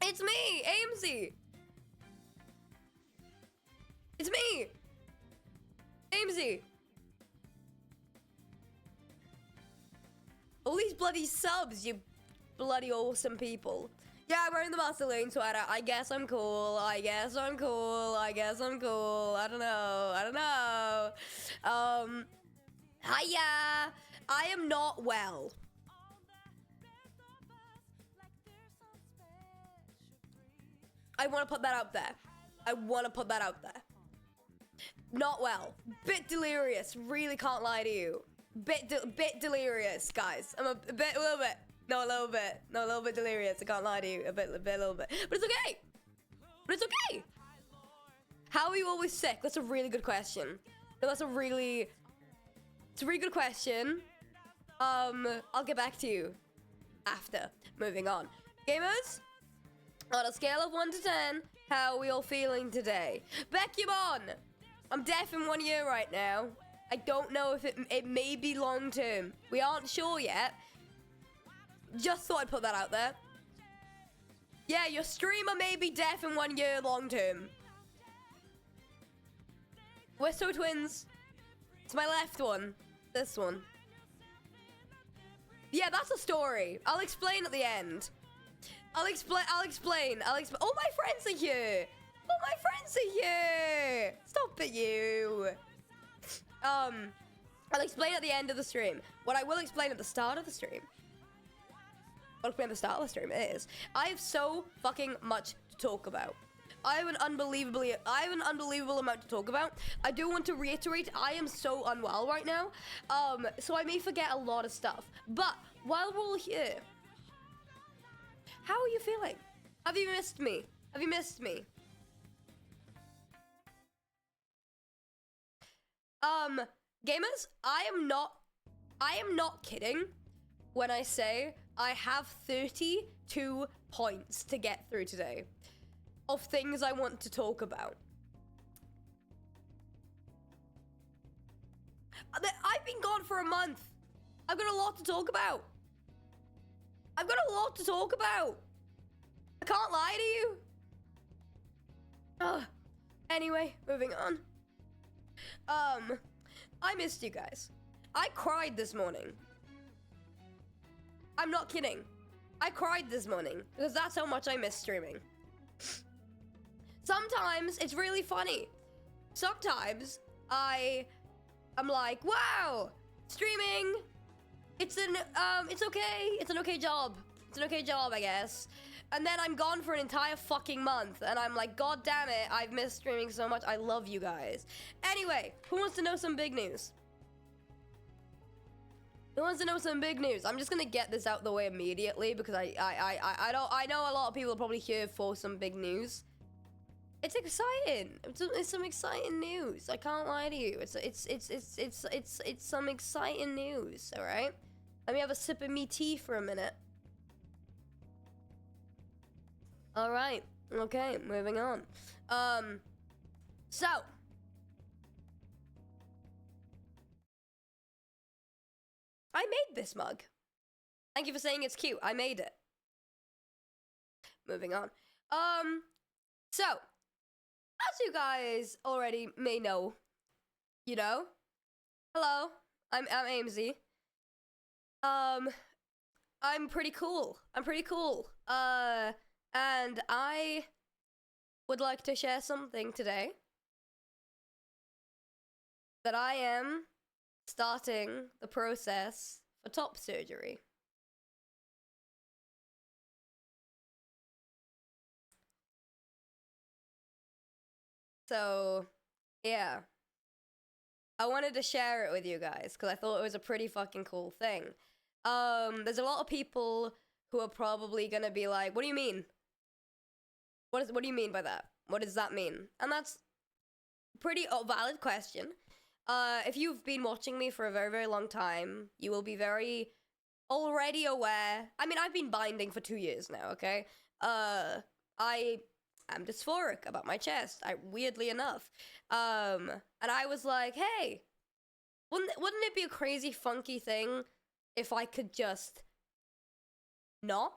It's me, Aimsey. It's me, Aimsey. All these bloody subs, you bloody awesome people. Yeah, I'm wearing the Barcelona sweater. I guess I'm cool. I guess I'm cool. I guess I'm cool. I don't know. I don't know. Hiya. I am not well. I want to put that out there. I want to put that out there. Not well. Bit delirious. Really can't lie to you. Bit delirious, guys. I'm a little bit. No, a little bit. No, a little bit delirious. I can't lie to you. A little bit. But it's okay. But it's okay. How are you always sick? That's a really good question. No, it's a really good question. I'll get back to you after. Moving on. Gamers, on a scale of 1 to 10, how are we all feeling today? Beckymon! I'm deaf in 1 year right now. I don't know if it may be long term. We aren't sure yet. Just thought I'd put that out there. Yeah, your streamer may be deaf in 1 year long term. We're so twins. It's my left one. This one. Yeah, that's a story. I'll explain at the end. I'll explain. All my friends are here. All my friends are here. Stop it, you. I'll explain at the end of the stream. What I will explain at the start of the stream. What I'll explain at the start of the stream is I have so fucking much to talk about. I have an unbelievable amount to talk about. I do want to reiterate, I am so unwell right now. So I may forget a lot of stuff. But while we're all here, how are you feeling? Have you missed me? Have you missed me? Gamers, I am not kidding when I say I have 32 points to get through today of things I want to talk about. I've been gone for a month. I've got a lot to talk about. I can't lie to you. Anyway, moving on. I missed you guys. I cried this morning. I'm not kidding. I cried this morning because that's how much I miss streaming. Sometimes it's really funny. Sometimes I'm like, wow, streaming. It's okay. It's an okay job. It's an okay job, I guess. And then I'm gone for an entire fucking month. And I'm like, God damn it, I've missed streaming so much. I love you guys. Anyway, who wants to know some big news? Who wants to know some big news? I'm just gonna get this out the way immediately because I know a lot of people are probably here for some big news. It's exciting. It's some exciting news. I can't lie to you. It's some exciting news. All right. Let me have a sip of me tea for a minute. All right. Okay. Moving on. So. I made this mug. Thank you for saying it's cute. I made it. Moving on. So, as you guys already may know, hello, I'm Aimsey. I'm pretty cool. And I would like to share something today that I am starting the process for top surgery. So, yeah. I wanted to share it with you guys because I thought it was a pretty fucking cool thing. There's a lot of people who are probably gonna be like, what do you mean? What do you mean by that? What does that mean? And that's a pretty valid question. If you've been watching me for a very, very long time, you will be very already aware. I mean, I've been binding for 2 years now, okay? I am dysphoric about my chest, weirdly enough. And I was like, hey, wouldn't it be a crazy funky thing if I could just not?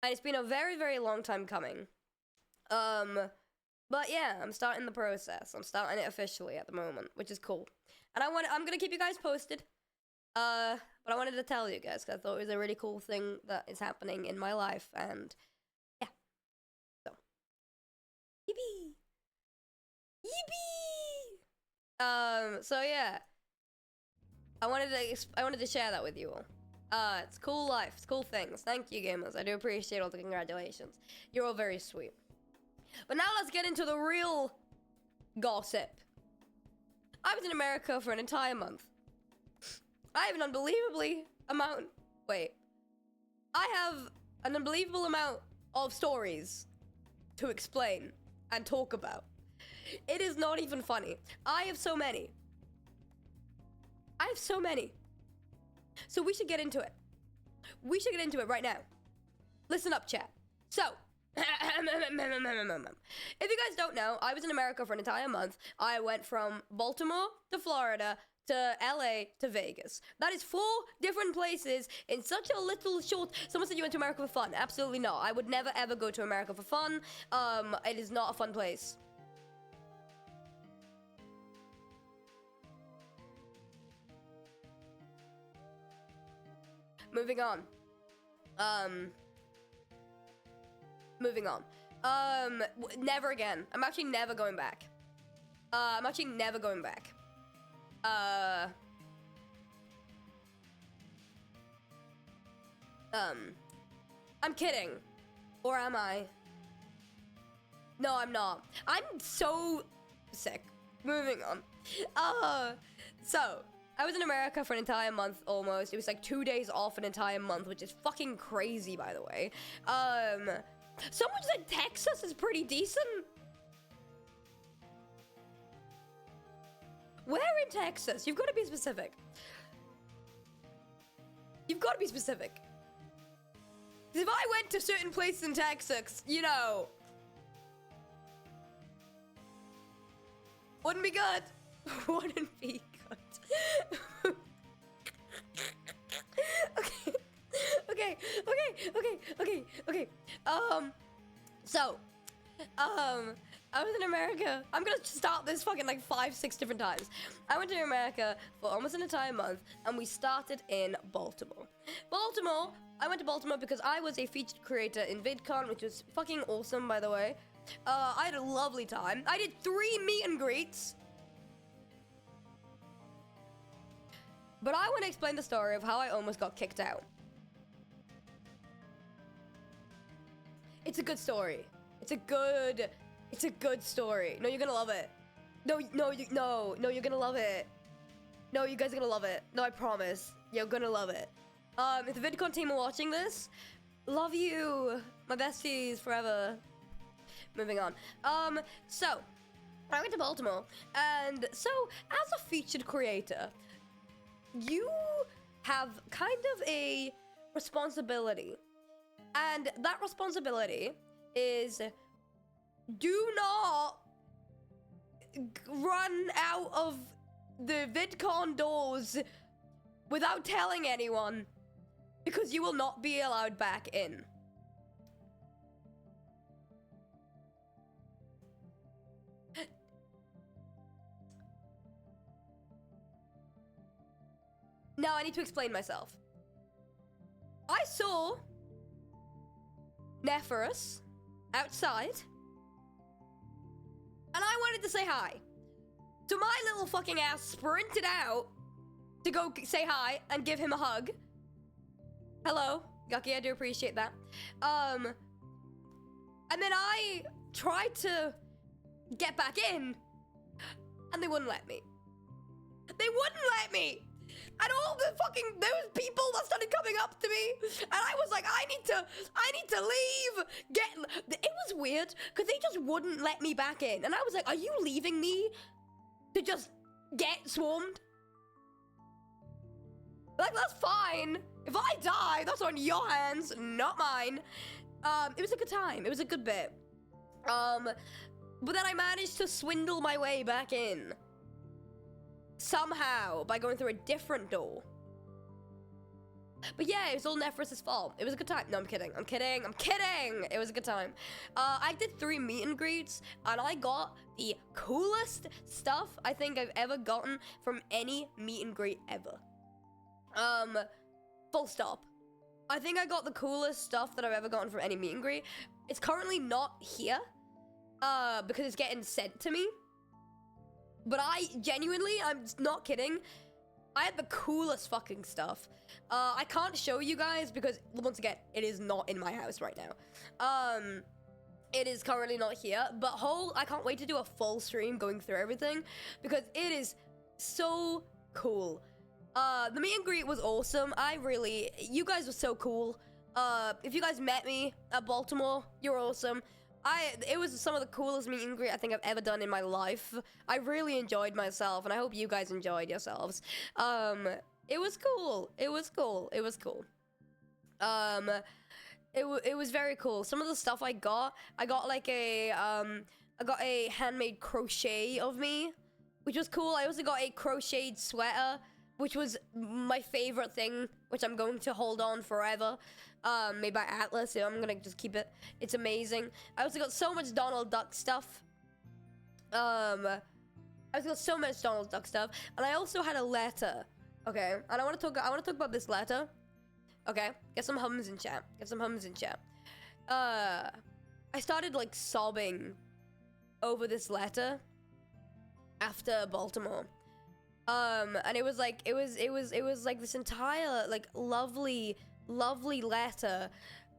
And it's been a very, very long time coming. But yeah, I'm starting the process. I'm starting it officially at the moment, which is cool. And I'm gonna keep you guys posted. But I wanted to tell you guys, because I thought it was a really cool thing that is happening in my life, and yeah. So, yippee! Yippee! So yeah. I wanted to share that with you all. It's cool life, it's cool things. Thank you, gamers. I do appreciate all the congratulations. You're all very sweet. But now let's get into the real gossip. I was in America for an entire month. I have an unbelievable amount of stories to explain and talk about. It is not even funny. I have so many. So we should get into it. We should get into it right now. Listen up, chat. So, if you guys don't know, I was in America for an entire month. I went from Baltimore to Florida to LA to Vegas. That is 4 different places in such a little short... Someone said you went to America for fun. Absolutely not. I would never ever go to America for fun. It is not a fun place. Moving on. Never again. I'm actually never going back. I'm kidding. Or am I? No, I'm not. I'm so sick. Moving on. So, I was in America for an entire month almost. It was like 2 days off an entire month, which is fucking crazy, by the way. Someone said Texas is pretty decent. Where in Texas? You've got to be specific. You've got to be specific. If I went to certain places in Texas, you know, wouldn't be good. Wouldn't be good. Okay. So, I was in America. I'm gonna start this fucking like 5-6 different times. I went to America for almost an entire month, and we started in Baltimore. I went to Baltimore because I was a featured creator in VidCon, which was fucking awesome, by the way. I had a lovely time. I did 3 meet and greets. But I want to explain the story of how I almost got kicked out. It's a good story. It's a good story. No, you're gonna love it. No, you're gonna love it. No, you guys are gonna love it. No, I promise. You're gonna love it. If the VidCon team are watching this, love you. My besties forever. Moving on. So, I went to Baltimore, and so, as a featured creator, you have kind of a responsibility. And that responsibility is, do not run out of the VidCon doors without telling anyone, because you will not be allowed back in. Now I need to explain myself. I saw Nephorus outside, and I wanted to say hi. So my little fucking ass sprinted out to go say hi and give him a hug. Hello, Gucky, I do appreciate that. And then I tried to get back in, and they wouldn't let me. They wouldn't let me! And all the fucking, those people that started coming up to me, and I was like, I need to leave. It was weird, because they just wouldn't let me back in. And I was like, are you leaving me to just get swarmed? Like, that's fine. If I die, that's on your hands, not mine. It was a good time. It was a good bit. But then I managed to swindle my way back in. Somehow, by going through a different door. But yeah, it was all Nephris' fault. It was a good time. No, I'm kidding. I'm kidding. I'm kidding. It was a good time. I did 3 meet and greets, and I got the coolest stuff I think I've ever gotten from any meet and greet ever. Full stop. I think I got the coolest stuff that I've ever gotten from any meet and greet. It's currently not here, because it's getting sent to me. But I genuinely, I'm not kidding, I had the coolest fucking stuff. I can't show you guys because, once again, it is not in my house right now. It is currently not here, but I can't wait to do a full stream going through everything because it is so cool. The meet and greet was awesome. You guys were so cool. If you guys met me at Baltimore, you're awesome. It was some of the coolest meet and greet I think I've ever done in my life. I really enjoyed myself, and I hope you guys enjoyed yourselves. It was cool. It was cool. It was cool. It was very cool. Some of the stuff I got like I got a handmade crochet of me, which was cool. I also got a crocheted sweater, which was my favorite thing, which I'm going to hold on forever. Made by Atlas, so I'm gonna just keep it. It's amazing. I also got so much Donald Duck stuff. I also got so much Donald Duck stuff, and I also had a letter. Okay, and I want to talk about this letter. Okay, get some hums in chat. Get some hums in chat. I started like sobbing over this letter after Baltimore. And it was like this entire like lovely letter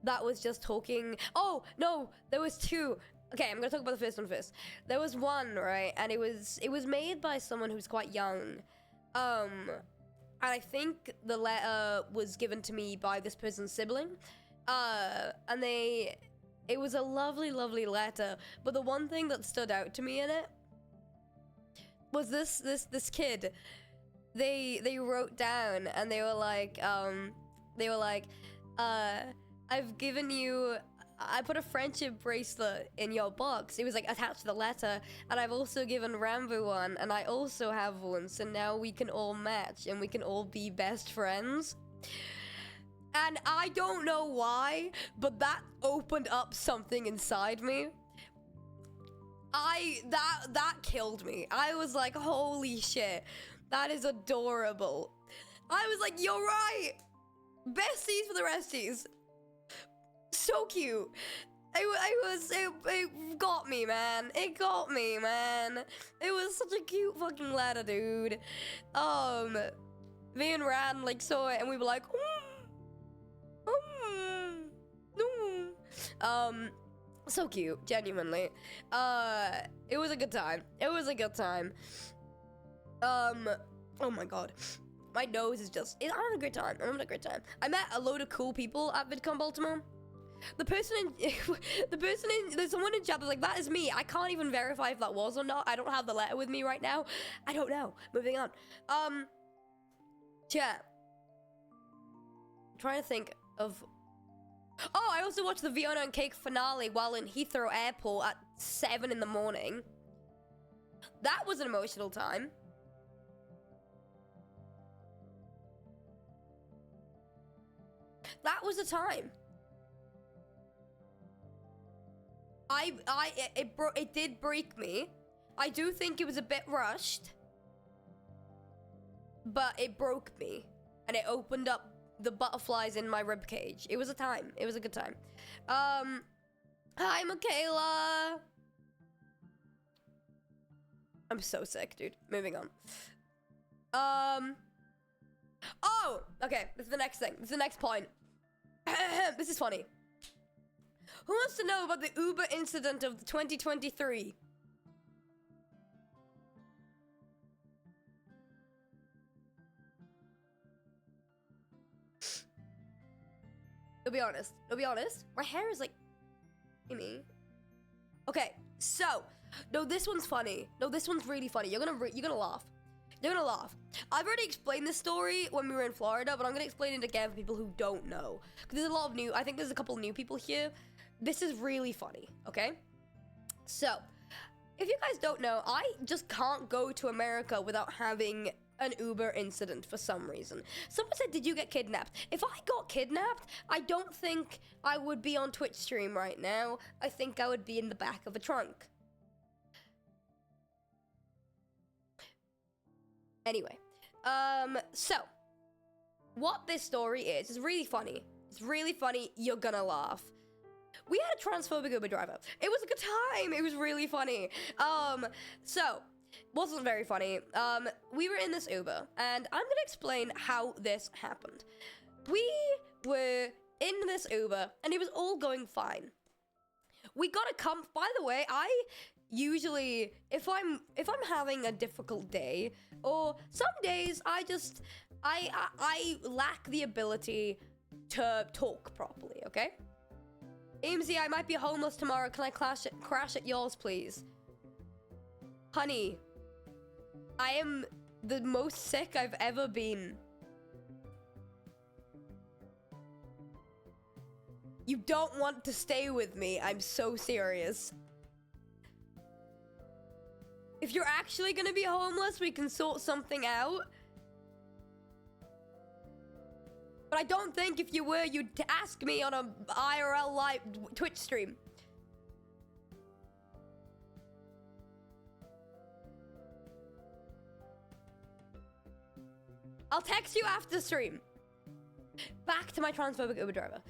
that was just talking. Oh no, there was 2. Okay, I'm gonna talk about the first one first. There was one, right, and it was made by someone who's quite young. And I think the letter was given to me by this person's sibling. And it was a lovely letter. But the one thing that stood out to me in it was this kid. They wrote down, and they were like, I've given you, I put a friendship bracelet in your box. It was like attached to the letter, and I've also given Rambo one, and I also have one, so now we can all match and we can all be best friends. And I don't know why, but that opened up something inside me. That killed me. I was like, holy shit, that is adorable. I was like, you're right. Besties for the resties. So cute. It got me, man. It got me, man. It was such a cute fucking letter, dude. Me and Ran like saw it, and we were like, so cute, genuinely. It was a good time. It was a good time. Oh my god. My nose is just, I'm having a great time. I'm having a great time. I met a load of cool people at VidCon Baltimore. There's someone in chat that's like, that is me. I can't even verify if that was or not. I don't have the letter with me right now. I don't know. Moving on. Chat. I'm trying to think of... Oh, I also watched the Fiona and Cake finale while in Heathrow Airport at 7 in the morning. That was an emotional time. That was a time. It did break me. I do think it was a bit rushed, but it broke me, and it opened up the butterflies in my rib cage. It was a time. It was a good time. Hi, Michaela. I'm so sick, dude. Moving on. Oh, okay. This is the next thing. This is the next point. This is funny. Who wants to know about the Uber incident of 2023? To be honest. My hair is like... me. Okay, so... No, this one's funny. No, this one's really funny. You're gonna laugh. You're gonna laugh. I've already explained this story when we were in Florida, but I'm gonna explain it again for people who don't know. Because there's a lot of I think there's a couple new people here. This is really funny, okay? So, if you guys don't know, I just can't go to America without having an Uber incident for some reason. Someone said, did you get kidnapped? If I got kidnapped, I don't think I would be on Twitch stream right now. I think I would be in the back of a trunk. Anyway, so what this story is really funny. It's really funny. You're gonna laugh. We had a transphobic Uber driver. It was a good time. It was really funny. So wasn't very funny. We were in this Uber, and I'm gonna explain how this happened. We were in this Uber, and it was all going fine. We got by the way, I usually, if I'm having a difficult day, or some days I lack the ability to talk properly, okay? Aimsey, I might be homeless tomorrow. Can I crash at yours, please? Honey, I am the most sick I've ever been. You don't want to stay with me. I'm so serious. If you're actually gonna be homeless, we can sort something out. But I don't think if you were, you'd ask me on a IRL live Twitch stream. I'll text you after stream. Back to my transphobic Uber driver.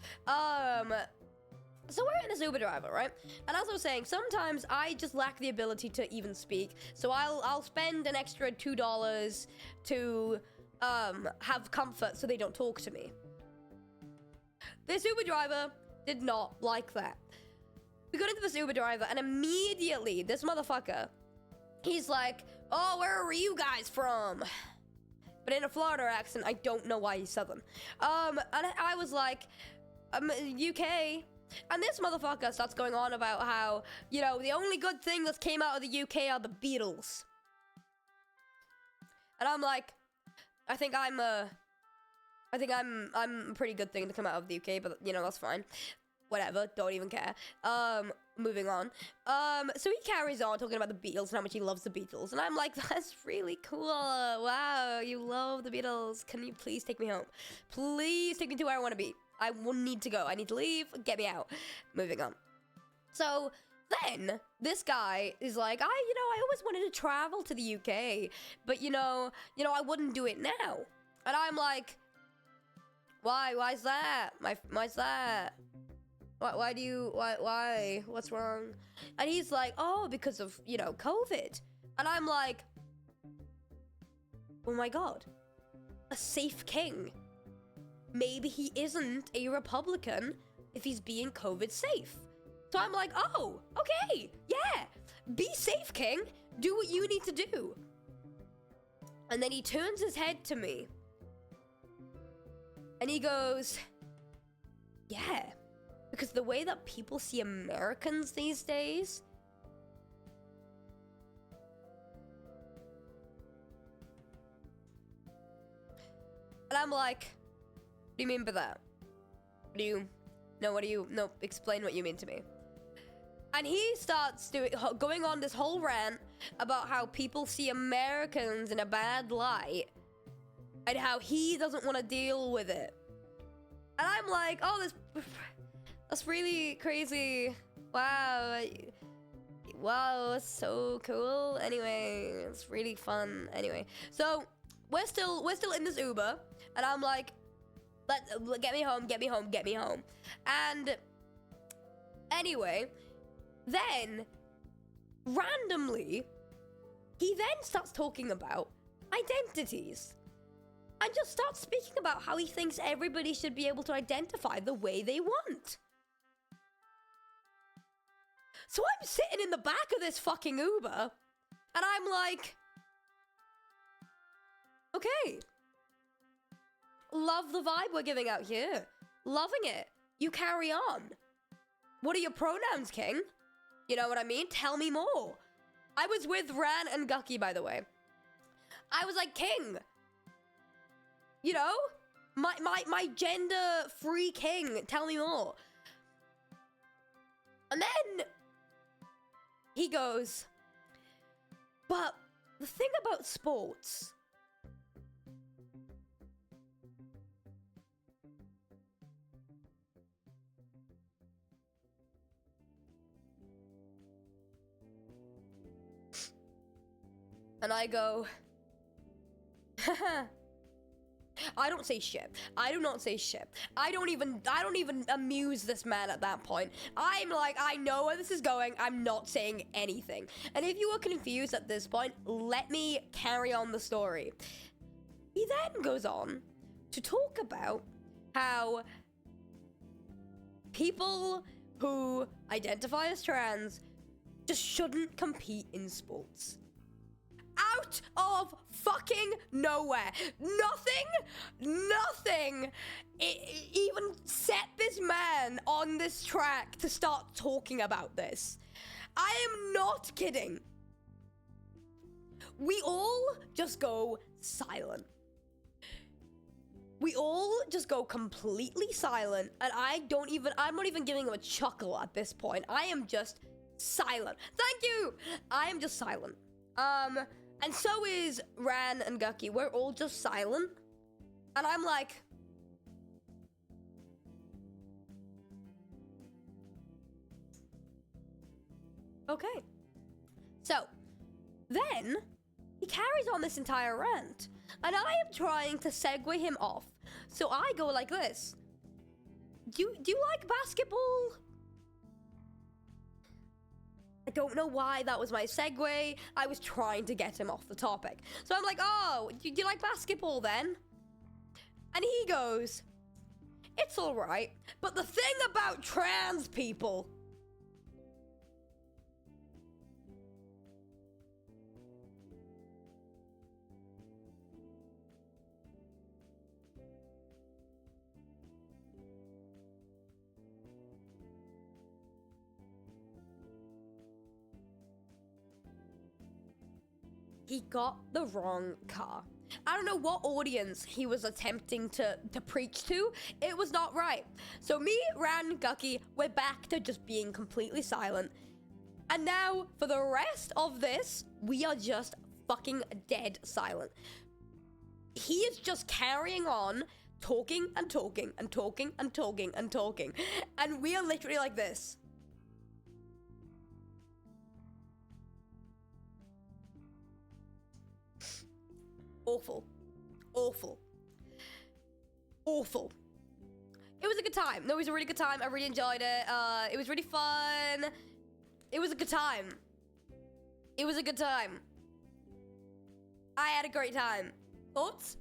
So we're in this Uber driver, right? And as I was saying, sometimes I just lack the ability to even speak. So I'll spend an extra $2 to have comfort so they don't talk to me. This Uber driver did not like that. We got into this Uber driver, and immediately this motherfucker, he's like, oh, where are you guys from? But in a Florida accent. I don't know why he's Southern. And I was like, UK. And this motherfucker starts going on about how, you know, the only good thing that came out of the UK are the Beatles. And I'm like, I think I'm a pretty good thing to come out of the UK, but you know, that's fine. Whatever, don't even care. Moving on. So he carries on talking about the Beatles and how much he loves the Beatles. And I'm like, that's really cool. Wow, you love the Beatles. Can you please take me home? Please take me to where I want to be. I will need to go. I need to leave. Get me out. Moving on. So then this guy is like, I always wanted to travel to the UK, but you know, I wouldn't do it now. And I'm like, why? Why's that? Why's that? Why? What's wrong? And he's like, oh, because of, COVID. And I'm like, oh my God, a safe king. Maybe he isn't a Republican if he's being COVID safe. So I'm like, oh, okay, yeah, be safe, king. Do what you need to do. And then he turns his head to me. And he goes, yeah, because the way that people see Americans these days, and I'm like, what do you mean by that? Explain what you mean to me. And he starts going on this whole rant about how people see Americans in a bad light and how he doesn't want to deal with it. And I'm like, oh, that's really crazy. Wow, that's so cool. Anyway, it's really fun. Anyway, so we're still in this Uber, and I'm like, get me home. And anyway, then randomly, he then starts talking about identities and just starts speaking about how he thinks everybody should be able to identify the way they want. So I'm sitting in the back of this fucking Uber, and I'm like, okay. Love the vibe we're giving out here. Loving it. You carry on. What are your pronouns, king? You know what I mean? Tell me more. I was with Ran and Gucky, by the way. I was like, king. You know? My gender-free king. Tell me more. And then he goes, but the thing about sports And I go, I don't say shit. I do not say shit. I don't even amuse this man at that point. I'm like, I know where this is going. I'm not saying anything. And if you were confused at this point, let me carry on the story. He then goes on to talk about how people who identify as trans just shouldn't compete in sports. Out of fucking nowhere. Nothing even set this man on this track to start talking about this. I am not kidding. We all just go silent. We all just go completely silent, and I'm not even giving him a chuckle at this point. I am just silent. Thank you! I am just silent. And so is Ran and Gucky. We're all just silent. And I'm like, okay. So, then, he carries on this entire rant. And I am trying to segue him off. So I go like this. Do you like basketball? I don't know why that was my segue. I was trying to get him off the topic. So I'm like, oh, do you like basketball then? And he goes, it's all right. But the thing about trans people... He got the wrong car. I don't know what audience he was attempting to preach to. It was not right. So me, Ran, Gucky, we're back to just being completely silent. And now, for the rest of this, we are just fucking dead silent. He is just carrying on, talking and talking and talking and talking and talking. And we are literally like this. Awful. Awful. Awful. It was a good time. No, it was a really good time. I really enjoyed it. It was really fun. It was a good time. It was a good time. I had a great time. Thoughts?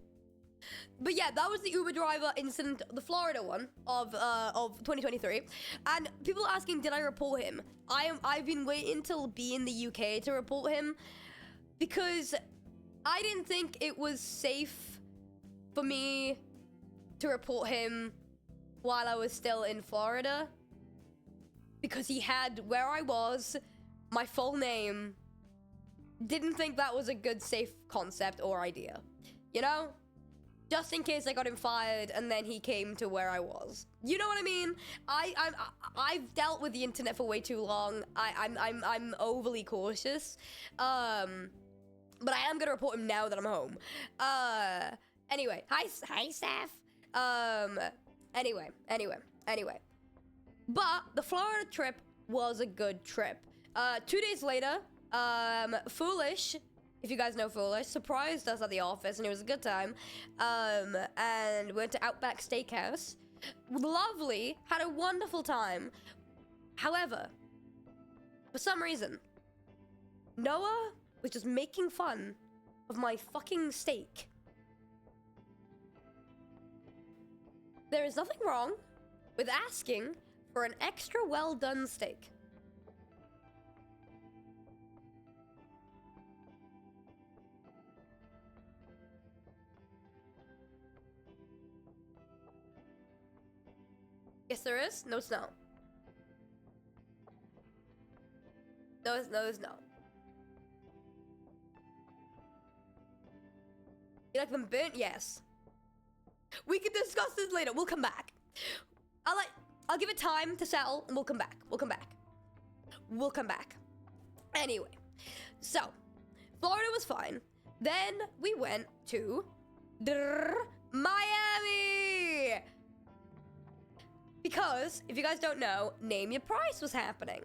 But yeah, that was the Uber driver incident, the Florida one of 2023. And people asking, did I report him? I've been waiting to be in the UK to report him because I didn't think it was safe for me to report him while I was still in Florida because he had where I was, my full name. Didn't think that was a good safe concept or idea, you know? Just in case I got him fired and then he came to where I was. You know what I mean? I've dealt with the internet for way too long. I'm overly cautious. But I am gonna report him now that I'm home. Anyway, hi, Steph. Anyway. But the Florida trip was a good trip. 2 days later, Foolish, if you guys know Foolish, surprised us at the office, and it was a good time. And went to Outback Steakhouse. Lovely, had a wonderful time. However, for some reason, Noah was just making fun of my fucking steak. There is nothing wrong with asking for an extra well-done steak. Yes, there is. No, it's not. No, there's not. You like them burnt? Yes. We can discuss this later. We'll come back. I'll give it time to settle, and we'll come back. We'll come back. Anyway, so Florida was fine. Then we went to Miami. Because, if you guys don't know, Name Your Price was happening.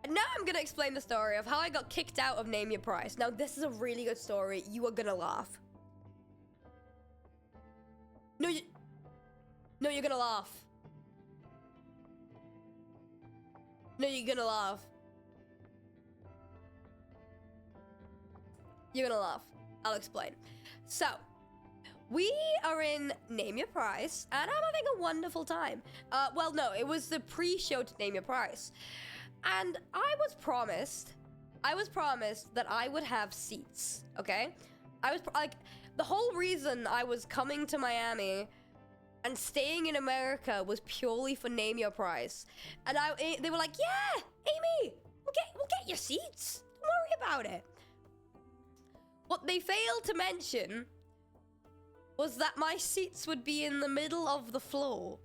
Now I'm gonna explain the story of how I got kicked out of Name Your Price. Now, this is a really good story. You are gonna laugh. No, you're gonna laugh. No, you're gonna laugh. You're gonna laugh. I'll explain. So, we are in Name Your Price, and I'm having a wonderful time. Well, no, it was the pre-show to Name Your Price. And I was promised that I would have seats, okay? I was, like, the whole reason I was coming to Miami and staying in America was purely for Name Your Price. And they were like, yeah, Amy, we'll get your seats. Don't worry about it. What they failed to mention was that my seats would be in the middle of the floor.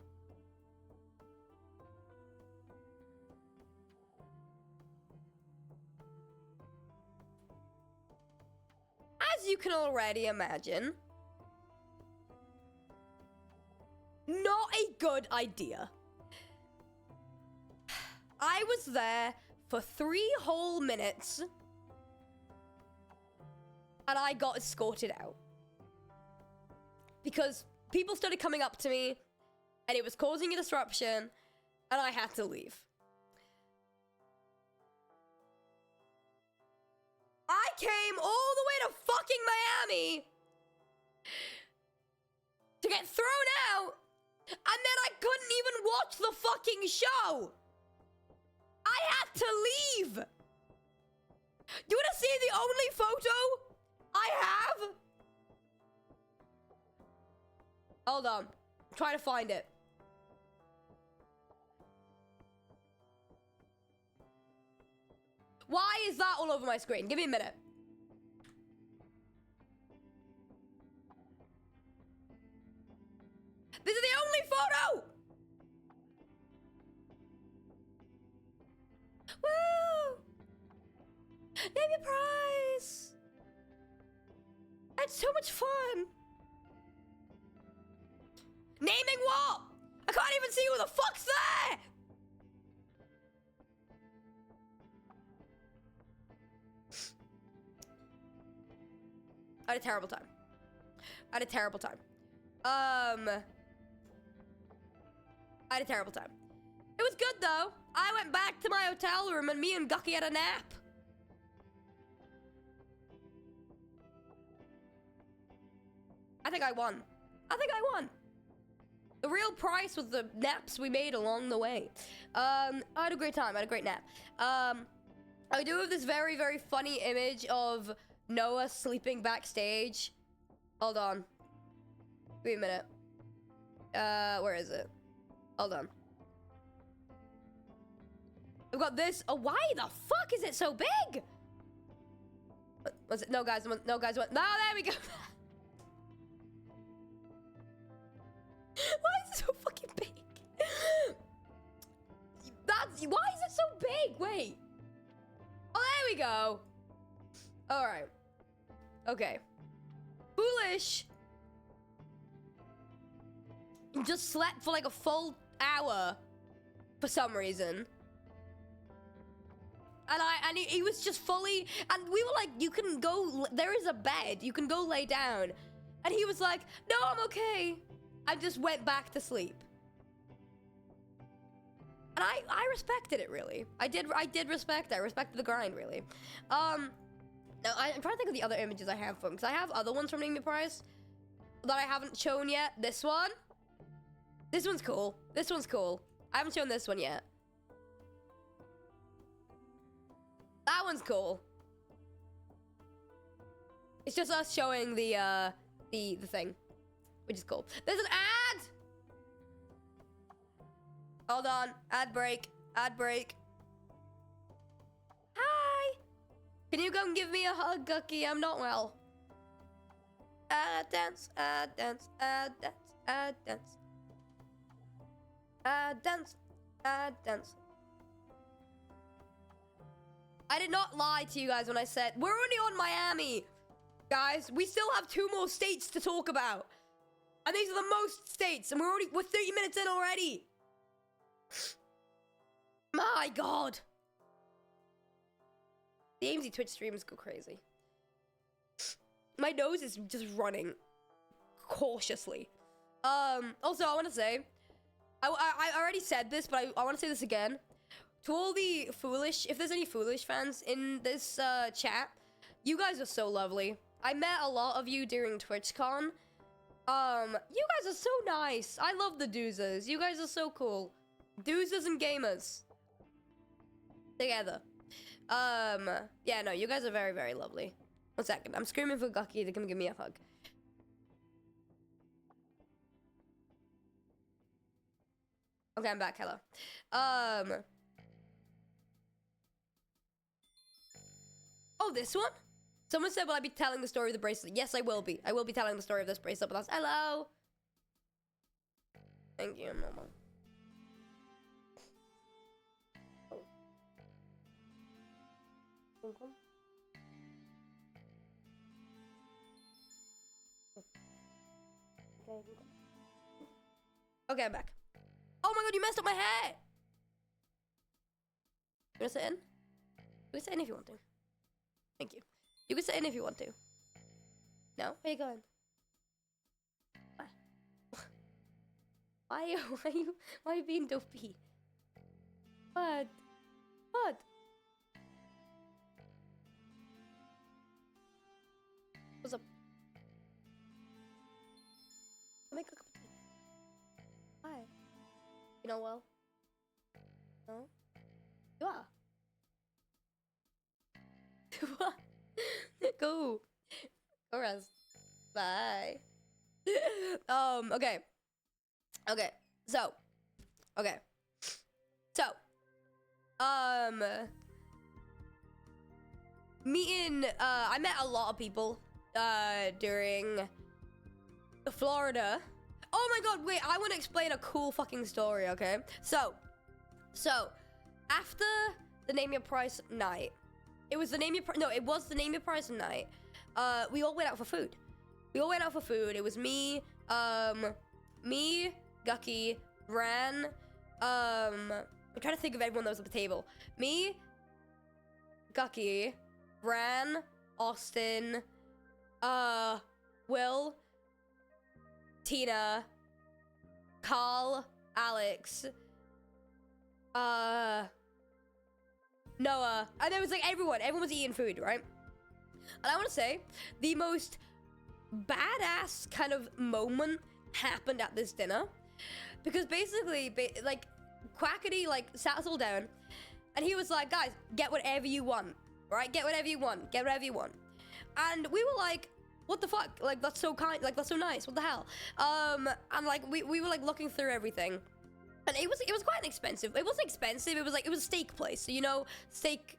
As you can already imagine, not a good idea. I was there for 3 whole minutes, and I got escorted out. Because people started coming up to me, and it was causing a disruption, and I had to leave. I came all the way to fucking Miami to get thrown out, and then I couldn't even watch the fucking show. I had to leave. You wanna see the only photo I have? Hold on. I'm trying to find it. Why is that all over my screen? Give me a minute. This is the only photo! Woo! Name Your Price! It's so much fun! Naming what? I can't even see who the fuck's there! I had a terrible time. I had a terrible time. I had a terrible time. It was good though. I went back to my hotel room and me and Gucky had a nap. I think I won. I think I won. The real price was the naps we made along the way. I had a great time. I had a great nap. I do have this very, very funny image of Noah sleeping backstage. Hold on. Wait a minute. Where is it? Hold on. I've got this. Oh, why the fuck is it so big? Was it? No, guys. No, guys. No, there we go. Why is it so fucking big? Why is it so big? Wait. Oh, there we go. All right. Okay. Foolish. Just slept for like a full hour for some reason. And he was just fully, and we were like, you can go, there is a bed, you can go lay down. And he was like, no, I'm okay. I just went back to sleep. And I respected it, really. I did respect it. I respected the grind, really. Now, I'm trying to think of the other images I have from, because I have other ones from Name Your Price that I haven't shown yet. This one. This one's cool. This one's cool. I haven't shown this one yet. That one's cool. It's just us showing the thing, which is cool. There's an ad! Hold on. Ad break. Ad break. Hi! Can you come give me a hug, Gucky? I'm not well. Ad dance, ad dance, ad dance, ad dance. Ad dance, ad dance. I did not lie to you guys when I said we're only on Miami. Guys, we still have 2 more states to talk about. And these are the most states, and we're 30 minutes in already. My God. The Aimsey Twitch streams go crazy. My nose is just running cautiously. Also, I want to say, I already said this, but I want to say this again. To all the foolish, if there's any foolish fans in this chat, you guys are so lovely. I met a lot of you during TwitchCon. You guys are so nice. I love the doozers. You guys are so cool. Doozers and gamers. Together. Yeah, no, you guys are very, very lovely. 1 second. I'm screaming for Gucky to come give me a hug. Okay, I'm back. Hello. Oh, this one? Someone said, will I be telling the story of the bracelet? Yes, I will be. I will be telling the story of this bracelet, but that's... Hello! Thank you, Mama. Oh. Okay, I'm back. Oh my god, you messed up my hair! You wanna sit in? You can sit in if you want to. Thank you. You can sit in if you want to. No? Where you going? Why are you being dopey? What? What? What's up? I'll make a cup of tea. Why? You know well? No? You are? What? Go. Go rest. Bye. Okay. Okay. So. Okay. So. I met a lot of people, during Florida. Oh my god, wait, I want to explain a cool fucking story, okay? So, after the Name Your Price night, it was the Name Your Price night. We all went out for food. It was me, Gucky, Ran, I'm trying to think of everyone that was at the table. Me, Gucky, Ran, Austin, Will, Tina, Carl, Alex, Noah, and there was like everyone was eating food, right? And I want to say the most badass kind of moment happened at this dinner, because basically like Quackity like sat us all down and he was like, guys, get whatever you want, right? Get whatever you want, and we were like, what the fuck? Like, that's so kind, like, that's so nice, what the hell? And like we were like looking through everything, and it was quite expensive. It wasn't expensive, it was like, it was a steak place, so steak,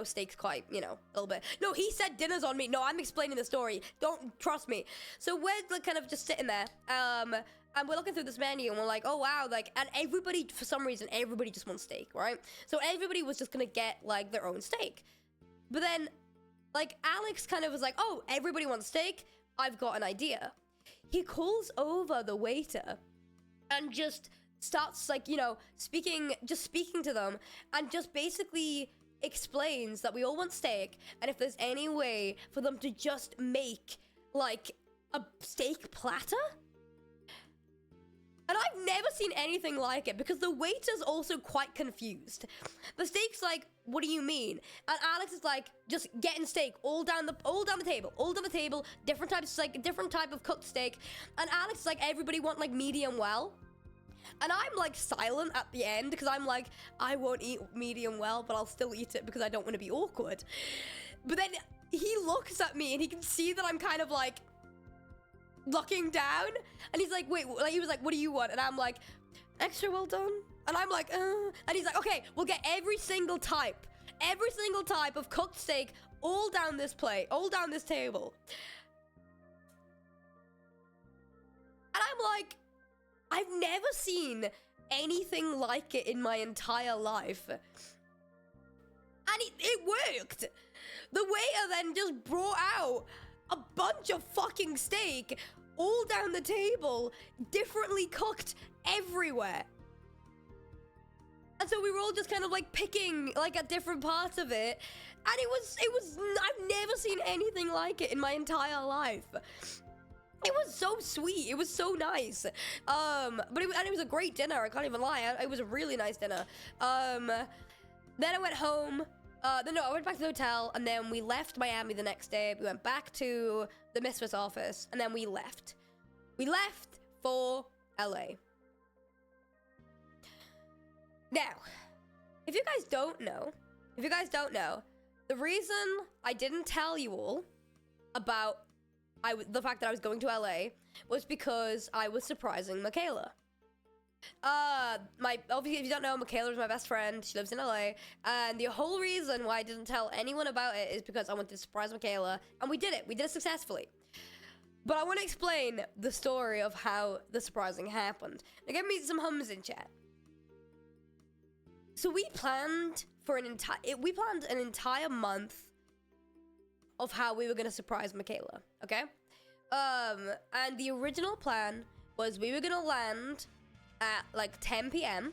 steak's quite, a little bit. No, he said dinner's on me. No, I'm explaining the story, don't trust me. So we're like kind of just sitting there, and we're looking through this menu, and we're like, oh wow, like, and everybody, for some reason, everybody just wants steak, right? So everybody was just gonna get like their own steak. But then, like, Alex kind of was like, oh, everybody wants steak, I've got an idea. He calls over the waiter and just starts like, speaking to them, and just basically explains that we all want steak, and if there's any way for them to just make like a steak platter. And I've never seen anything like it, because the waiter's also quite confused. The steak's like, what do you mean? And Alex is like, just getting steak all down the table, different types, like different type of cooked steak. And Alex is like, everybody want like medium well. And I'm like silent at the end, because I'm like, I won't eat medium well, but I'll still eat it because I don't want to be awkward. But then he looks at me and he can see that I'm kind of like looking down, and he's like, wait, like, he was like, what do you want? And I'm like, extra well done. And I'm like, and he's like, okay, we'll get every single type of cooked steak all down this plate, all down this table. And I'm like, I've never seen anything like it in my entire life. And it worked. The waiter then just brought out a bunch of fucking steak all down the table, differently cooked everywhere. And And so we were all just kind of like picking like at different parts of it. And it was, I've never seen anything like it in my entire life. It was so sweet. It was so nice. But it was a great dinner. I can't even lie. It was a really nice dinner. Then I went home. No, I went back to the hotel, and then we left Miami the next day. We went back to the Misfits office, and then we left. We left for LA. Now, if you guys don't know, the reason I didn't tell you all about the fact that I was going to LA was because I was surprising Michaela. Obviously, if you don't know, Michaela is my best friend. She lives in LA, and the whole reason why I didn't tell anyone about it is because I wanted to surprise Michaela, and we did it. We did it successfully. But I want to explain the story of how the surprising happened. Now, give me some hums in chat. So we planned for an entire month of how we were going to surprise Michaela, okay? And the original plan was we were going to land at like 10 p.m.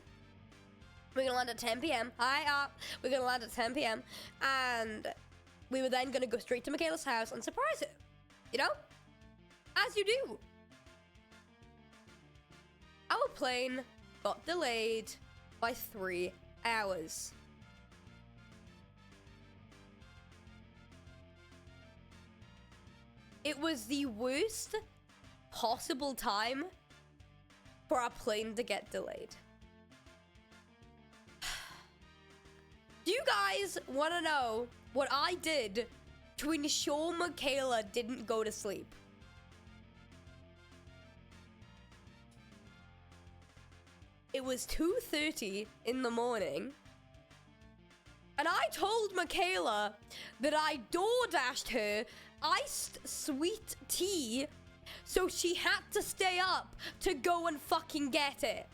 We're going to land at 10 p.m. We're going to land at 10 p.m. And we were then going to go straight to Michaela's house and surprise her, you know? As you do. Our plane got delayed by 3 hours. It was the worst possible time for our plane to get delayed. Do you guys want to know what I did to ensure Michaela didn't go to sleep? It was 2:30 in the morning, and I told Michaela that I DoorDashed her iced sweet tea, so she had to stay up to go and fucking get it.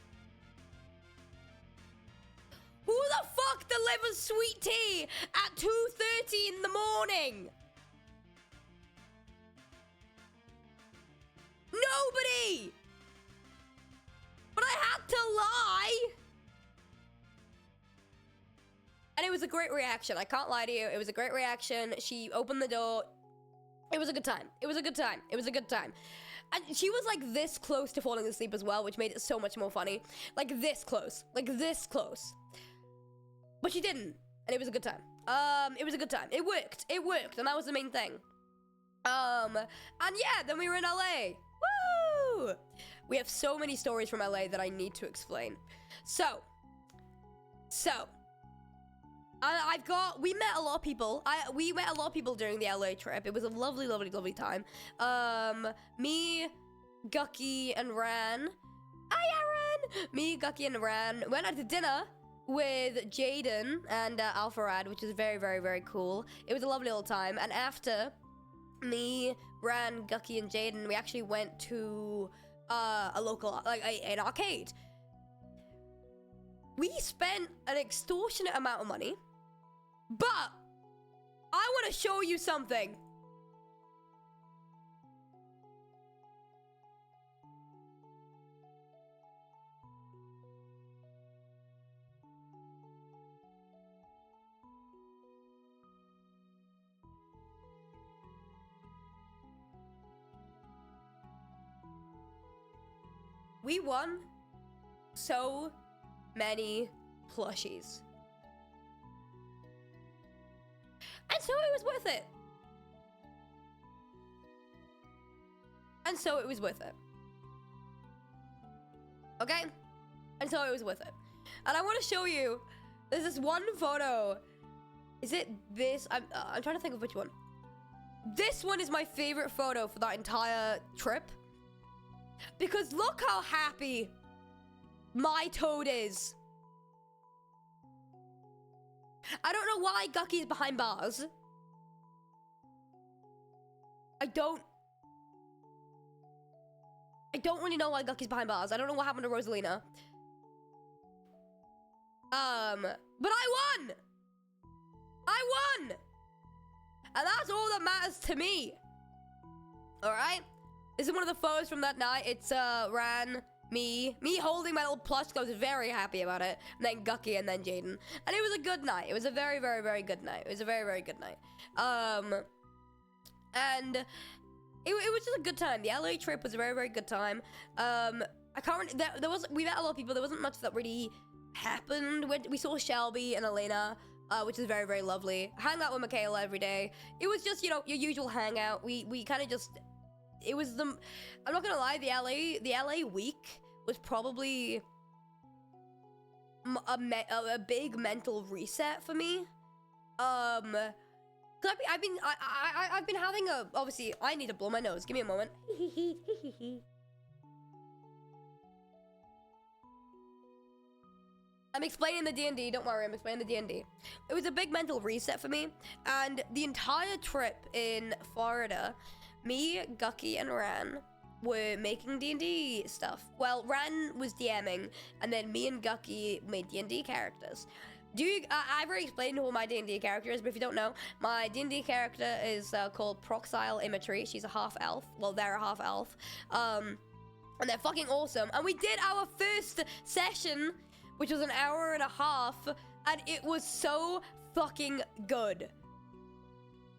Who the fuck delivers sweet tea at 2:30 in the morning? Nobody! But I had to lie. And it was a great reaction. I can't lie to you. It was a great reaction. She opened the door. It was a good time. It was a good time. It was a good time. And she was like this close to falling asleep as well, which made it so much more funny. Like this close. Like this close. But she didn't. And it was a good time. It was a good time. It worked. It worked. And that was the main thing. And yeah, then we were in LA. Woo! We have so many stories from LA that I need to explain. So, we met a lot of people. We met a lot of people during the LA trip. It was a lovely, lovely, lovely time. Me, Gucky, and Ran. Hi, Aaron! Me, Gucky, and Ran went out to dinner with Jaden and Alpharad, which is very, very, very cool. It was a lovely little time. And after me, Ran, Gucky, and Jaden, we actually went to a local, like an arcade. We spent an extortionate amount of money, but I want to show you something. We won so many plushies. And so it was worth it. And so it was worth it. Okay? And so it was worth it. And I want to show you, there's this one photo. Is it this? I'm trying to think of which one. This one is my favorite photo for that entire trip. Because look how happy my toad is. I don't know why Gucky's behind bars. I don't really know why Gucky's behind bars. I don't know what happened to Rosalina. But I won! I won! And that's all that matters to me. Alright? This is one of the photos from that night. It's Ran, me holding my little plush. I was very happy about it. And then Gucky and then Jaden. And it was a good night. It was a very, very, very good night. It was a very, very good night. And it was just a good time. The LA trip was a very, very good time. I can't. We met a lot of people. There wasn't much that really happened. We saw Shelby and Elena, which is very, very lovely. Hang out with Michaela every day. It was just, you know, your usual hangout. We kind of just. It was the. I'm not gonna lie. The LA week was probably a big mental reset for me. Cause I've been having a. Obviously, I need to blow my nose. Give me a moment. I'm explaining the D&D, don't worry, I'm explaining the D&D. It was a big mental reset for me, and the entire trip in Florida, me, Gucky, and Ran were making D&D stuff. Well, Ran was DMing, and then me and Gucky made D&D characters. I've already explained who my D&D character is, but if you don't know, my D&D character is called Proxile Imagery. She's a half-elf. Well, they're a half-elf. And they're fucking awesome. And we did our first session, which was an hour and a half, and it was so fucking good.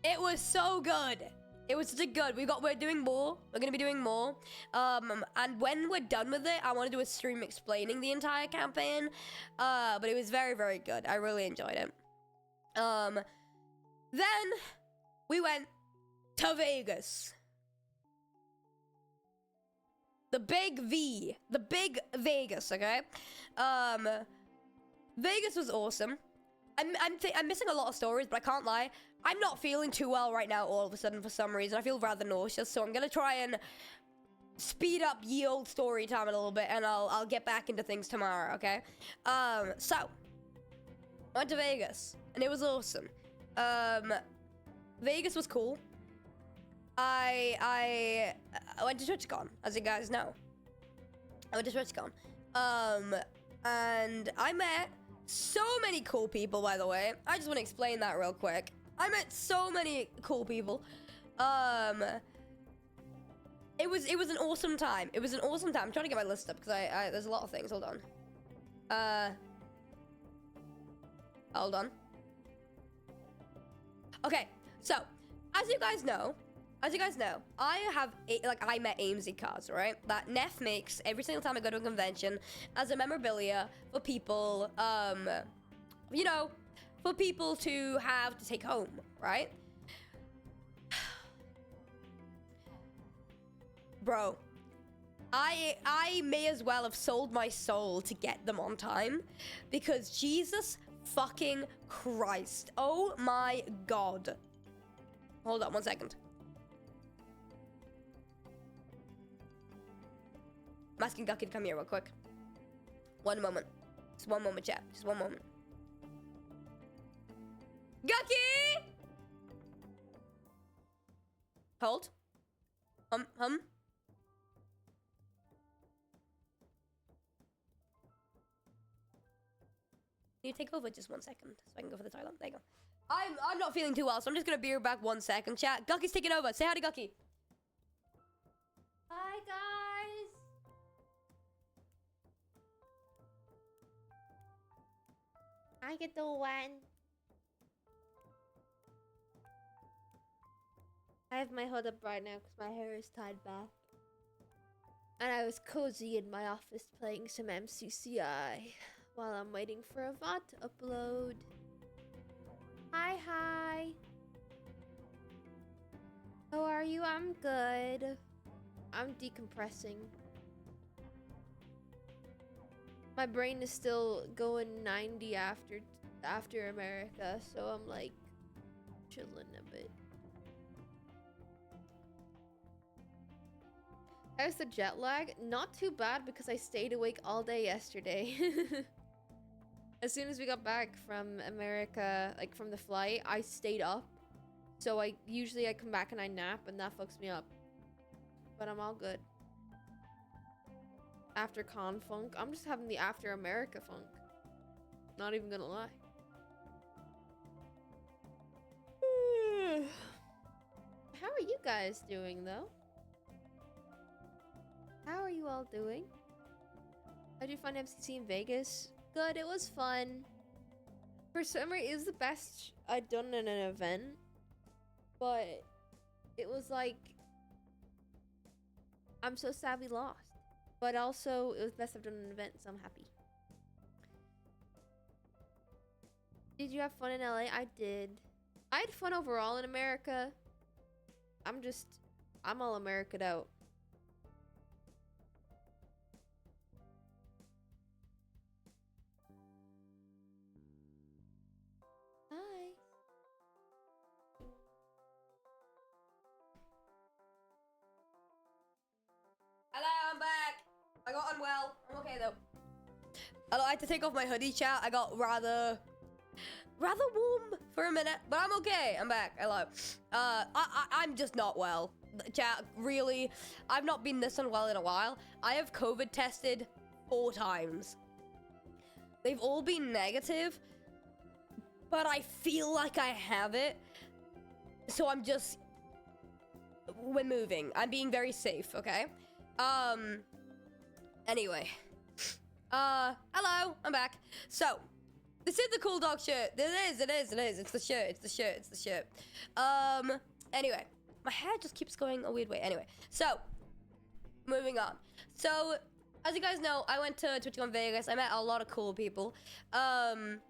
It was so good. It was such good. We're doing more. We're gonna be doing more. And when we're done with it, I want to do a stream explaining the entire campaign. But it was very, very good. I really enjoyed it. Then we went to Vegas. The big V. The big Vegas, okay? Vegas was awesome. I'm missing a lot of stories, but I can't lie. I'm not feeling too well right now all of a sudden for some reason. I feel rather nauseous, so I'm gonna try and speed up ye old story time a little bit, and I'll get back into things tomorrow, okay? So I went to Vegas, and it was awesome. Vegas was cool. I went to TwitchCon, as you guys know. I went to TwitchCon. And I met so many cool people, by the way. I just want to explain that real quick. I met so many cool people. It was an awesome time. It was an awesome time. I'm trying to get my list up because there's a lot of things. Hold on. Hold on. Okay, so as you guys know, I met Aimsey cards, right? That Neff makes every single time I go to a convention as a memorabilia for people, you know, for people to have to take home, right? Bro, I may as well have sold my soul to get them on time, because Jesus fucking Christ. Oh my God. Hold on 1 second. I'm asking Gucky to come here real quick. 1 moment. Just 1 moment, chat. Just 1 moment. Gucky! Hold. Hum. You take over just 1 second so I can go for the toilet. There you go. I'm not feeling too well, so I'm just gonna be right back 1 second, chat. Gucky's taking over. Say hi to Gucky. Hi, guys. How you doing? I have my hood up right now because my hair is tied back. And I was cozy in my office playing some MCCI while I'm waiting for a VOD to upload. Hi. How are you? I'm good. I'm decompressing. My brain is still going 90 after America, so I'm like chilling a bit. How's the jet lag? Not too bad because I stayed awake all day yesterday. As soon as we got back from America, like from the flight, I stayed up. So I come back and I nap, and that fucks me up. But I'm all good. After con funk. I'm just having the after America funk. Not even gonna lie. How are you guys doing though? How are you all doing? How'd you find MCC in Vegas? Good, it was fun. For summer, it was the best I'd done in an event. But it was like, I'm so sad we lost. But also, it was the best I've done in an event, so I'm happy. Did you have fun in LA? I did. I had fun overall in America. I'm all America'd out. Hi. Hello, I'm back. I got unwell. I'm okay though. I had to take off my hoodie, chat. I got rather warm for a minute, but I'm okay. I'm back. Hello. I'm just not well. Chat, really, I've not been this unwell in a while. I have COVID tested 4 times. They've all been negative, but I feel like I have it. So we're moving. I'm being very safe, okay? Anyway. Hello, I'm back. So, this is the cool dog shirt. It is. It's the shirt. Anyway. My hair just keeps going a weird way. Anyway, so, moving on. So, as you guys know, I went to TwitchCon Vegas. I met a lot of cool people. I'm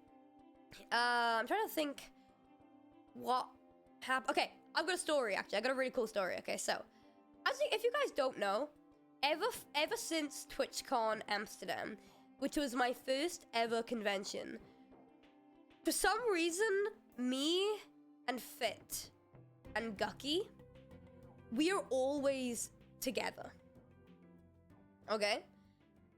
trying to think what happened. Okay, I've got a story, actually. I got a really cool story. Okay, so, if you guys don't know, ever since TwitchCon Amsterdam, which was my first ever convention, for some reason, me and Fit and Gucky, we are always together. Okay?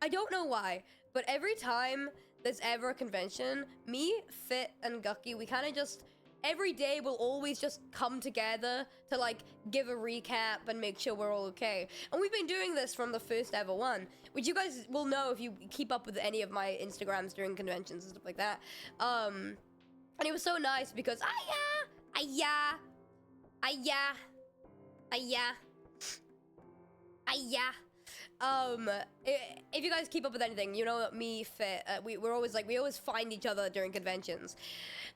I don't know why, but every time there's ever a convention, me, Fit, and Gucky, we kind of just, every day we'll always just come together to like give a recap and make sure we're all okay. And we've been doing this from the first ever one, which you guys will know if you keep up with any of my Instagrams during conventions and stuff like that. And it was so nice because, if you guys keep up with anything, you know that me, Fit, we always find each other during conventions.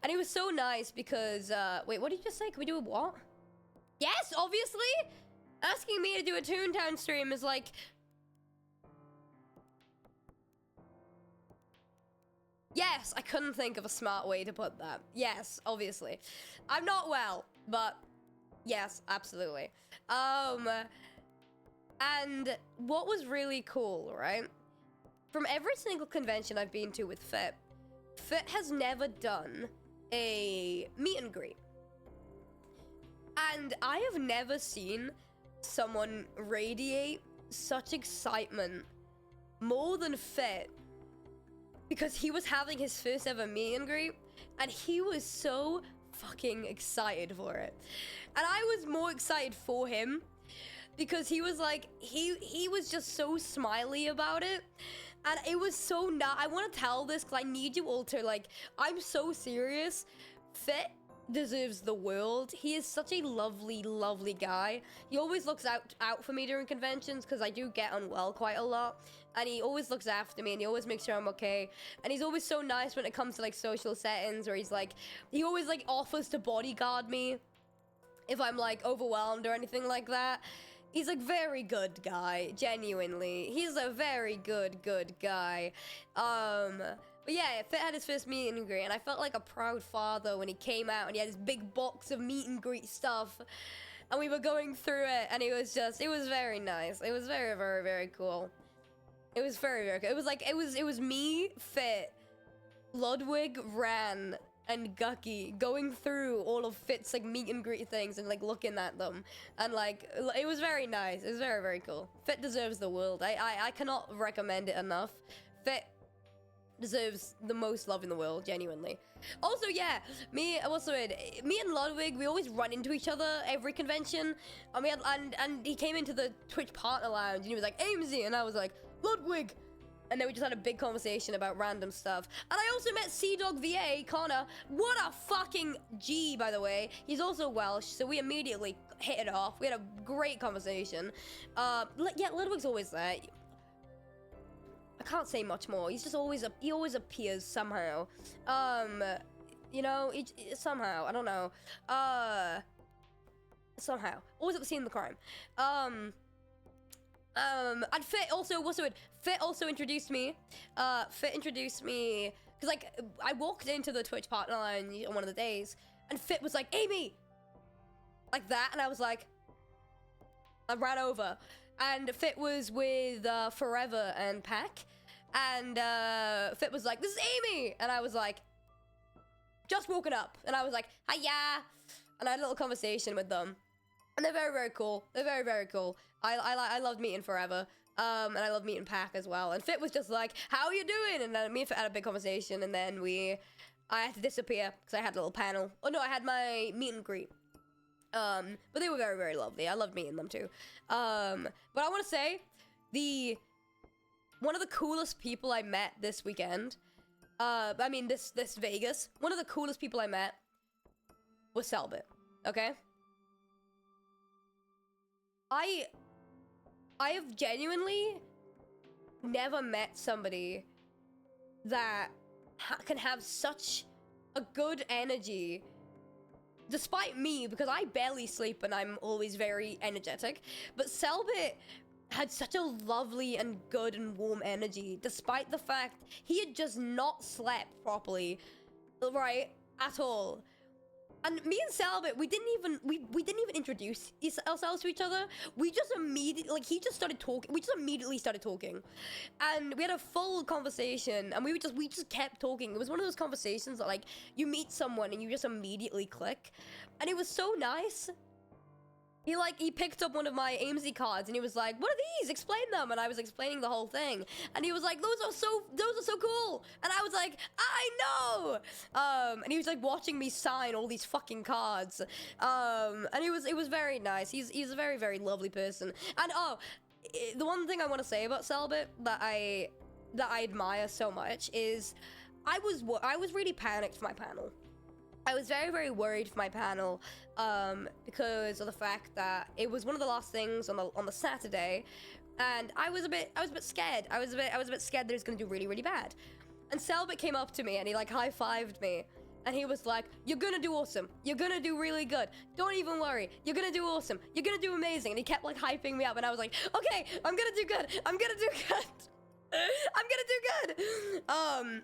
And it was so nice because, wait, what did you just say? Can we do a what? Yes, obviously! Asking me to do a Toontown stream is like... Yes, I couldn't think of a smart way to put that. Yes, obviously. I'm not well, but yes, absolutely. And what was really cool, right? From every single convention I've been to with Fit, Fit has never done a meet and greet. And I have never seen someone radiate such excitement more than Fit, because he was having his first ever meet and greet, and he was so fucking excited for it. And I was more excited for him, because he was like, he was just so smiley about it. And it was so I want to tell this because I need you all to, like, I'm so serious. Fit deserves the world. He is such a lovely, lovely guy. He always looks out for me during conventions because I do get unwell quite a lot. And he always looks after me and he always makes sure I'm okay. And he's always so nice when it comes to, like, social settings where he's like, he always, like, offers to bodyguard me if I'm, like, overwhelmed or anything like that. He's a very good guy, genuinely. He's a very good guy. But yeah, Fit had his first meet and greet, and I felt like a proud father when he came out and he had his big box of meet and greet stuff. And we were going through it, and it was very nice. It was very, very, very cool. It was very, very good. It was like, it was me, Fit, Ludwig, Ran, and Gucky going through all of Fit's, like, meet and greet things and, like, looking at them. And, like, it was very nice. It was very, very cool. Fit deserves the world. I cannot recommend it enough. Fit deserves the most love in the world, genuinely. Also, yeah, me and Ludwig, we always run into each other every convention. And he came into the Twitch partner lounge and he was like, Aimsey, and I was like, Ludwig. And then we just had a big conversation about random stuff. And I also met Sea-Dog VA, Connor. What a fucking G, by the way. He's also Welsh, so we immediately hit it off. We had a great conversation. Yeah, Ludwig's always there. I can't say much more. He's just he always appears somehow. You know, somehow, I don't know. Somehow. Always at the scene of the crime. And Fit also introduced me. Fit introduced me, because, like, I walked into the Twitch partner line on one of the days, and Fit was like, Amy! Like that, and I was like, I ran over. And Fit was with Forever and Pack, and Fit was like, this is Amy! And I was like, just woken up. And I was like, hiya! And I had a little conversation with them. And they're very, very cool. They're very, very cool. I loved meeting Forever. And I love meeting Pack as well. And Fit was just like, how are you doing? And then me and Fit had a big conversation, and then I had to disappear because I had a little panel. Oh no, I had my meet and greet. But they were very, very lovely. I loved meeting them too. But I want to say, one of the coolest people I met this weekend, this Vegas, one of the coolest people I met was Selbit, okay? I have genuinely never met somebody that can have such a good energy, despite me, because I barely sleep and I'm always very energetic. But Selbit had such a lovely and good and warm energy, despite the fact he had just not slept properly, right, at all. And me and Selbit, we didn't even introduce ourselves to each other. We just immediately, like, he just started talking. We just immediately started talking, and we had a full conversation. And we just kept talking. It was one of those conversations that, like, you meet someone and you just immediately click, and it was so nice. He picked up one of my Aimsey cards and he was like, what are these? Explain them. And I was explaining the whole thing. And he was like, those are so cool. And I was like, I know. And he was like watching me sign all these fucking cards. And it was very nice. He's a very, very lovely person. And the one thing I want to say about Selbit that I admire so much is I was really panicked for my panel. I was very, very worried for my panel because of the fact that it was one of the last things on the Saturday, and I was a bit scared. I was a bit scared that it was gonna do really, really bad. And Selbit came up to me and he like high-fived me, and he was like, "You're gonna do awesome. You're gonna do really good. Don't even worry. You're gonna do awesome. You're gonna do amazing." And he kept like hyping me up, and I was like, "Okay, I'm gonna do good. I'm gonna do good. I'm gonna do good."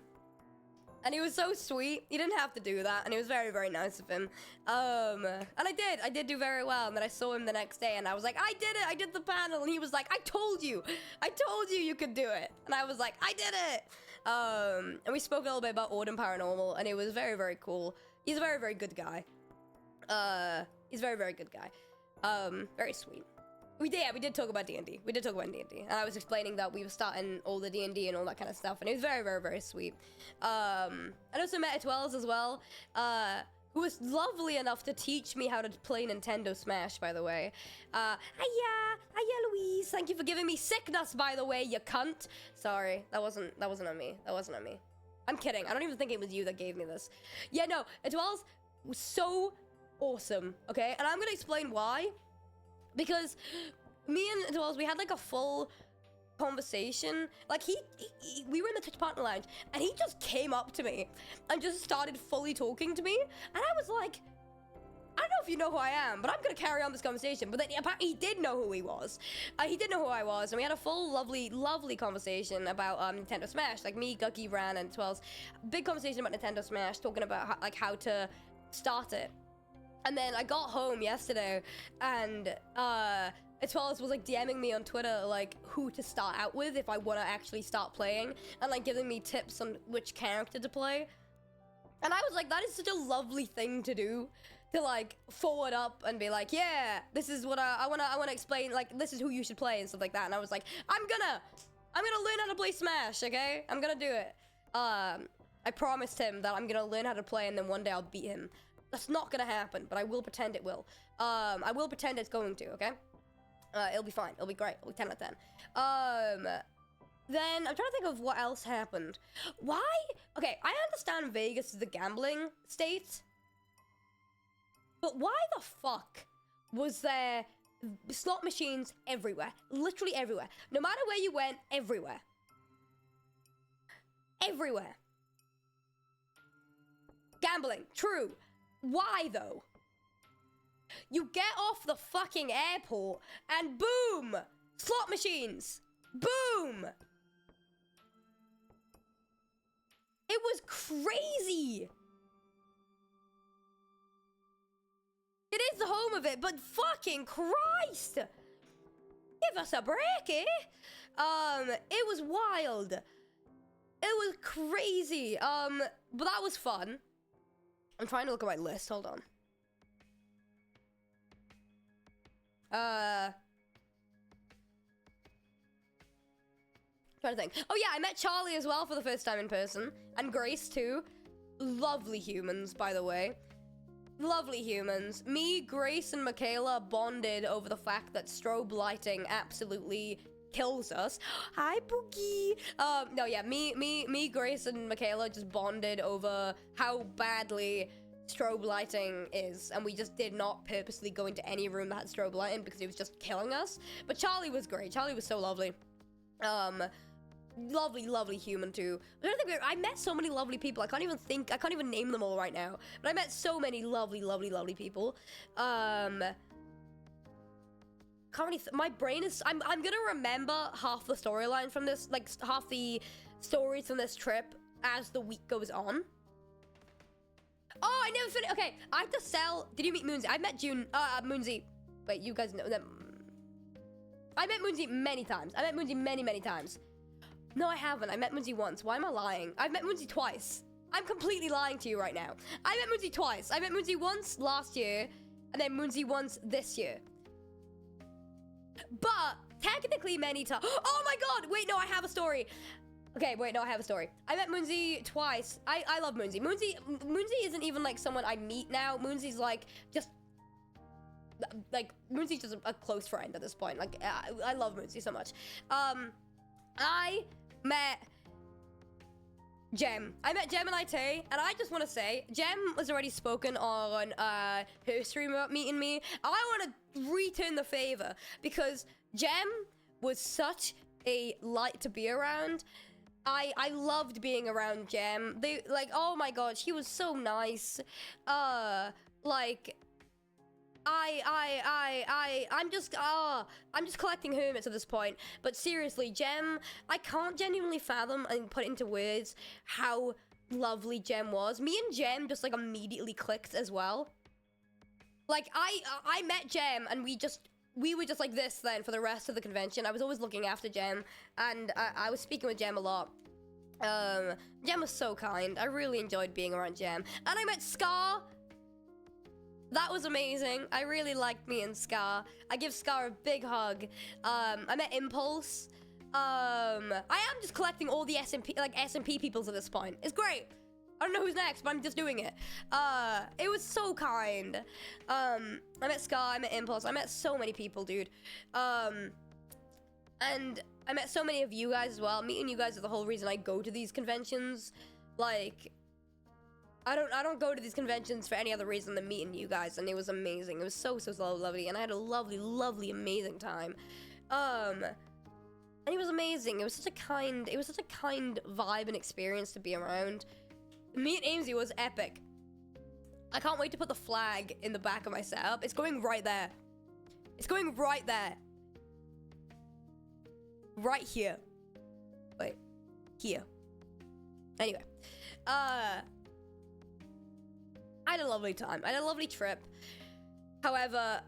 And he was so sweet. He didn't have to do that, and it was very, very nice of him. And I did do very well. And then I saw him the next day, and I was like, I did it. I did the panel. And he was like, I told you you could do it. And I was like, I did it. And we spoke a little bit about Autumn Paranormal, and it was very, very cool. He's a very, very good guy. He's a very, very good guy. Very sweet. We did talk about D&D. We did talk about D&D. And I was explaining that we were starting all the D&D and all that kind of stuff. And it was very, very, very sweet. I also met Etwells as well, who was lovely enough to teach me how to play Nintendo Smash, by the way. Hiya, Louise. Thank you for giving me sickness, by the way, you cunt. Sorry, that wasn't on me. That wasn't on me. I'm kidding. I don't even think it was you that gave me this. Yeah, no, Etwells was so awesome, okay? And I'm gonna explain why. Because me and Etwells, we had like a full conversation. Like we were in the Twitch partner lounge, and he just came up to me and just started fully talking to me. And I was like, I don't know if you know who I am, but I'm gonna carry on this conversation. But then apparently he did know who he was. He did know who I was, and we had a full, lovely, lovely conversation about Nintendo Smash. Like me, Gucky, Ran, and Etwells. Big conversation about Nintendo Smash, talking about how to start it. And then I got home yesterday, and Etwells was like DMing me on Twitter like who to start out with if I want to actually start playing, and like giving me tips on which character to play. And I was like, that is such a lovely thing to do, to like forward up and be like, yeah, this is what I wanna explain, like this is who you should play and stuff like that. And I was like, I'm gonna learn how to play Smash, okay? I'm gonna do it. I promised him that I'm gonna learn how to play, and then one day I'll beat him. That's not gonna happen, but I will pretend it will. I will pretend it's going to, okay? It'll be fine. It'll be great. It'll be 10 out of 10. Then I'm trying to think of what else happened. Why? Okay, I understand Vegas is the gambling state, but why the fuck was there slot machines everywhere? Literally everywhere. No matter where you went, everywhere. Everywhere. Gambling. True. Why, though? You get off the fucking airport and boom! Slot machines. Boom! It was crazy. It is the home of it, but fucking Christ! Give us a break, eh? It was wild. It was crazy. But that was fun. I'm trying to look at my list. Hold on. Trying to think. Oh yeah, I met Charlie as well for the first time in person, and Grace too. Lovely humans, by the way. Lovely humans. Me, Grace, and Michaela bonded over the fact that strobe lighting absolutely kills us. Hi, Pookie. No, yeah, me, Grace, and Michaela just bonded over how badly strobe lighting is, and we just did not purposely go into any room that had strobe lighting because it was just killing us. But Charlie was great. Charlie was so lovely. Lovely human too. I met so many lovely people. I can't even name them all right now. But I met so many lovely people. My brain is. I'm gonna remember half the storyline from this, like half the stories from this trip as the week goes on. Oh, I never finished. Okay, I have to sell. Did you meet Moonsy? I met Moonsy. Wait, you guys know them. I met Moonsy many times. I met Moonsy many times. No, I haven't. I met Moonsy once. Why am I lying? I've met Moonsy twice. I'm completely lying to you right now. I met Moonsy twice. I met Moonsy once last year, and then Moonsy once this year. But technically many times. Oh my god! Wait, no, I have a story. Okay, wait, no, I have a story. I met Moonsy twice. I love Moonsy. Moonsy isn't even like someone I meet now. Moonsy's like just Moonsy's just a close friend at this point. Like I love Moonsy so much. I met Jem. I met Jem and IT, and I just want to say, Jem was already spoken on her stream about meeting me. I want to return the favor because Jem was such a light to be around. I loved being around Jem. Oh my god, she was so nice. I'm just collecting hermits at this point. But seriously, Jem, I can't genuinely fathom and put into words how lovely Jem was. Me and Jem just like immediately clicked as well. Like I met Jem and we were just like this then for the rest of the convention. I was always looking after Jem, and I was speaking with Jem a lot. Jem was so kind. I really enjoyed being around Jem. And I met Scar. That was amazing. I really liked me and Scar. I give Scar a big hug. I met Impulse. I am just collecting all the SMP peoples at this point. It's great. I don't know who's next, but I'm just doing it. It was so kind. I met Scar, I met Impulse, I met so many people, dude. And I met so many of you guys as well. Meeting you guys is the whole reason I go to these conventions. Like, I don't go to these conventions for any other reason than meeting you guys, and it was amazing. It was so lovely, and I had a lovely, amazing time. And it was amazing. It was such a kind vibe and experience to be around. Me and Aimsey was epic. I can't wait to put the flag in the back of my setup. It's going right there. It's going right there. Right here. Wait. Here. Anyway. I had a lovely time. I had a lovely trip. However,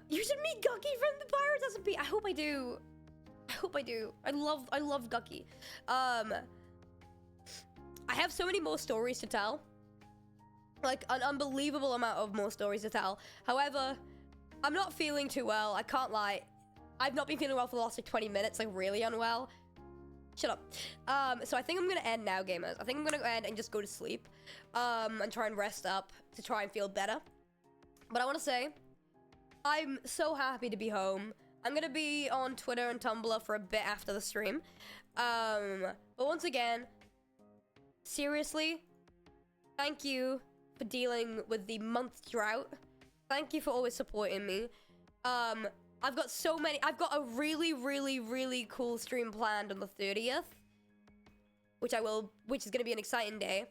you should meet Gucky from the Pirates SMP. I hope I do. I love Gucky. I have so many more stories to tell. Like, an unbelievable amount of more stories to tell. However, I'm not feeling too well. I can't lie. I've not been feeling well for the last, 20 minutes. Like, really unwell. Shut up. So I think I'm gonna end now, gamers. I think I'm gonna go ahead and just go to sleep. And try and rest up to try and feel better. But I want to say, I'm so happy to be home. I'm gonna be on Twitter and Tumblr for a bit after the stream. But once again, seriously, thank you for dealing with the month drought. Thank you for always supporting me. I've got a really cool stream planned on the 30th. which is gonna be an exciting day.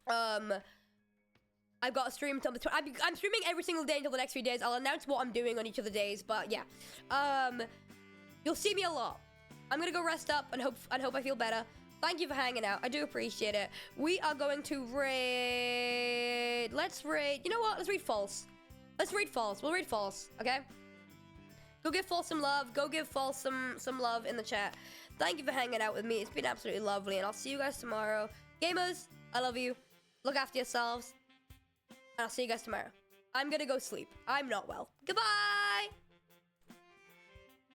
I've got a stream until the I'm streaming every single day until the next 3 days. I'll announce what I'm doing on each of the days, but yeah. You'll see me a lot. I'm gonna go rest up and hope I feel better. Thank you for hanging out. I do appreciate it. We are going to raid. Let's raid. You know what? Let's read false. Let's read false. We'll read false. Okay. Go give false some love. Go give false some love in the chat. Thank you for hanging out with me. It's been absolutely lovely, and I'll see you guys tomorrow. Gamers, I love you. Look after yourselves. And I'll see you guys tomorrow. I'm gonna go sleep. I'm not well. Goodbye!